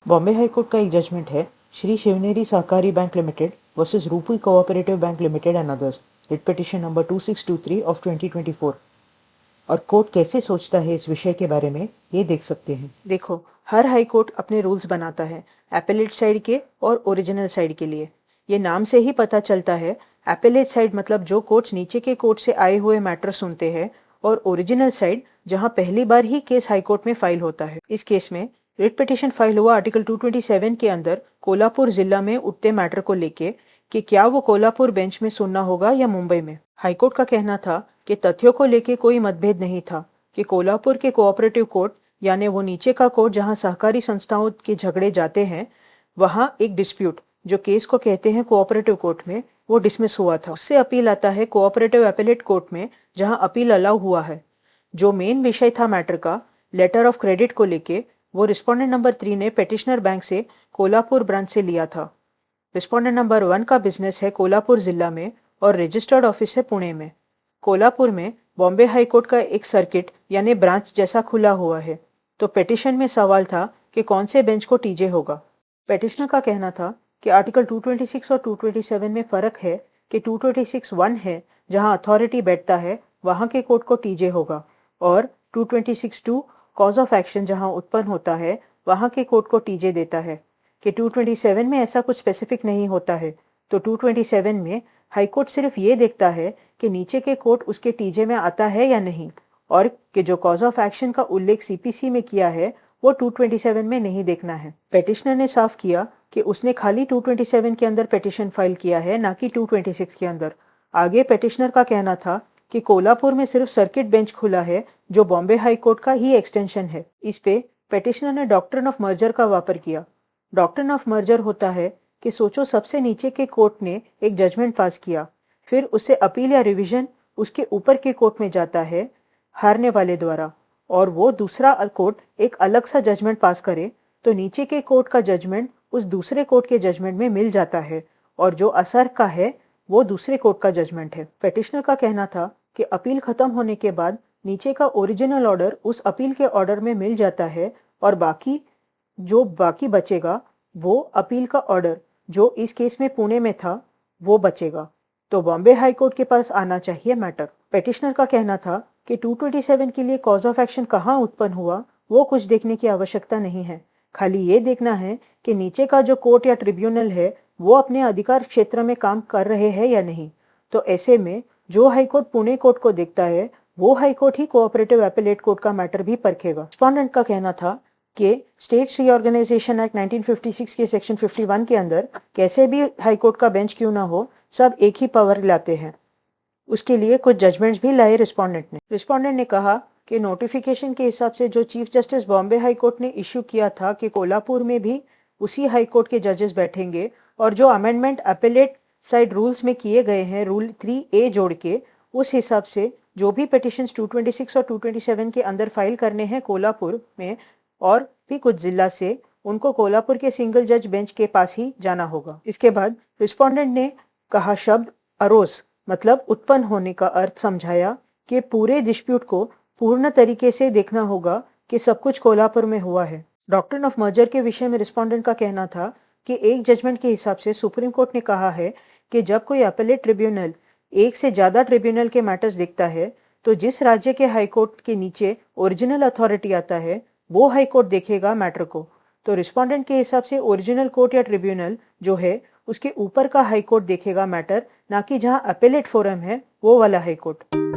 Bombay high court का एक judgement है श्री शिवनेरी सहकारी बैंक लिमिटेड वर्सेस रूपी cooperative bank limited and others, writ petition number 2623 of 2024। और कोर्ट कैसे सोचता है इस विषय के बारे में ये देख सकते हैं। देखो, हर हाई कोर्ट अपने रूल्स बनाता है एपेलेट साइड के और ओरिजिनल साइड के लिए। ये नाम से ही पता चलता है, एपेलेट साइड मतलब जो कोर्ट्स नीचे के कोर्ट से आए हुए मैटर सुनते हैं, और ओरिजिनल साइड जहां पहली बार ही केस हाई कोर्ट में फाइल होता है। इस केस में रिट पिटिशन फाइल हुआ आर्टिकल 227 के अंदर कोल्हापुर जिला में उठते मैटर को लेके कि क्या वो कोल्हापुर बेंच में सुनना होगा या मुंबई में। हाईकोर्ट का कहना था कि तथ्यों को लेके कोई मतभेद नहीं था कि कोल्हापुर के कोऑपरेटिव कोर्ट यानी वो नीचे का कोर्ट जहां सहकारी संस्थाओं के झगड़े जाते हैं, वहां एक डिस्प्यूट जो केस को कहते हैं कोऑपरेटिव कोर्ट में, वो डिसमिस हुआ था। उससे अपील आता है कोऑपरेटिव एपेलेट कोर्ट में जहां अपील अलाउ हुआ है। जो मेन विषय था मैटर का, लेटर ऑफ क्रेडिट को लेके, वो रिस्पोंडेंट नंबर 3 ने पेटिशनर बैंक से कोल्हापुर ब्रांच से लिया था। रिस्पोंडेंट नंबर 1 का बिजनेस है कोल्हापुर जिला में और रजिस्टर्ड ऑफिस है पुणे में। कोल्हापुर में बॉम्बे हाई कोर्ट का एक सर्किट यानी ब्रांच जैसा खुला हुआ है। तो पेटिशन में सवाल था कि कौन से बेंच को टीजे होगा। पेटिशनर का कहना था कि आर्टिकल 226 और 227 में फर्क है कि 226(1) है जहां अथॉरिटी बैठता है वहां के कोर्ट को टीजे होगा, और 226(2) कॉज ऑफ एक्शन जहां उत्पन्न होता है वहां के कोर्ट को टीजे देता है। कि 227 में ऐसा कुछ स्पेसिफिक नहीं होता है, तो 227 में हाईकोर्ट सिर्फ ये देखता है कि नीचे के कोर्ट उसके टीजे में आता है या नहीं, और कि जो कॉज ऑफ एक्शन का उल्लेख सीपीसी में किया है वो 227 में नहीं देखना है। पेटिशनर ने साफ किया कि उसने खाली 227 के अंदर पेटिशन फाइल किया है, ना कि 226 के अंदर। आगे पेटिशनर का कहना था कि कोल्हापुर में सिर्फ सर्किट बेंच खुला है जो बॉम्बे हाई कोर्ट का ही एक्सटेंशन है। इस पे पेटिशनर ने डॉक्ट्रिन ऑफ मर्जर का वापर किया। डॉक्ट्रिन ऑफ मर्जर होता है कि सोचो सबसे नीचे के कोर्ट ने एक जजमेंट पास किया, फिर उससे अपील या रिवीजन उसके ऊपर के कोर्ट में जाता है हारने वाले द्वारा, और वो दूसरा कोर्ट एक अलग सा जजमेंट पास करे, तो नीचे के कोर्ट का जजमेंट उस दूसरे कोर्ट के जजमेंट में मिल जाता है, और जो असर का है वो दूसरे कोर्ट का जजमेंट है। पेटिशनर का कहना था कि अपील खत्म होने के बाद नीचे का ओरिजिनल ऑर्डर उस अपील के ऑर्डर में मिल जाता है, और बाकी बचेगा वो अपील का ऑर्डर जो इस केस में पुणे में था वो बचेगा। तो बॉम्बे हाई कोर्ट के पास आना चाहिए मैटर। पेटिशनर का कहना था कि 227 के लिए कॉज ऑफ एक्शन कहाँ उत्पन्न हुआ वो कुछ देखने की आवश्यकता नहीं है, खाली ये देखना है कि नीचे का जो कोर्ट या ट्रिब्यूनल है वो अपने अधिकार क्षेत्र में काम कर रहे हैं या नहीं। तो ऐसे में जो हाईकोर्ट पुणे कोर्ट को देखता है वो हाईकोर्ट ही कोऑपरेटिव एपेलेट कोर्ट का मैटर भी परखेगा। रिस्पोंडेंट का कहना था कि स्टेट्स रीऑर्गेनाइजेशन एक्ट 1956 के सेक्शन 51 के अंदर कैसे भी हाईकोर्ट का बेंच क्यों ना हो, सब एक ही पावर लाते हैं। उसके लिए कुछ जजमेंट्स भी लाए रिस्पोंडेंट ने कहा कि नोटिफिकेशन के हिसाब से जो chief justice Bombay high court ने इश्यू किया था कि कोल्हापुर में भी उसी हाई कोर्ट के जजेस बैठेंगे, और जो अमेंडमेंट अपेलेट साइड रूल्स में किए गए हैं रूल 3A जोड़ के, उस हिसाब से जो भी पिटिशंस 226 और 227 के अंदर फाइल करने हैं कोल्हापुर में और भी कुछ जिला से, उनको कोल्हापुर के सिंगल जज बेंच के पास ही जाना होगा। इसके बाद रिस्पोंडेंट ने कहा शब्द अरोज मतलब उत्पन्न होने का अर्थ समझाया कि पूरे डिस्प्यूट को पूर्ण तरीके से देखना होगा कि सब कुछ कोल्हापुर में हुआ है। डॉक्ट्रिन ऑफ मर्जर के विषय में रिस्पोंडेंट का कहना था कि एक जजमेंट के हिसाब से सुप्रीम कोर्ट ने कहा है कि जब कोई अपेलेट ट्रिब्यूनल एक से ज्यादा ट्रिब्यूनल के मैटर्स देखता है, तो जिस राज्य के हाईकोर्ट के नीचे ओरिजिनल अथॉरिटी आता है वो हाईकोर्ट देखेगा मैटर को। तो रिस्पोंडेंट के हिसाब से ओरिजिनल कोर्ट या ट्रिब्यूनल जो है उसके ऊपर का हाईकोर्ट देखेगा मैटर, ना कि जहां अपेलेट फोरम है वो वाला हाईकोर्ट।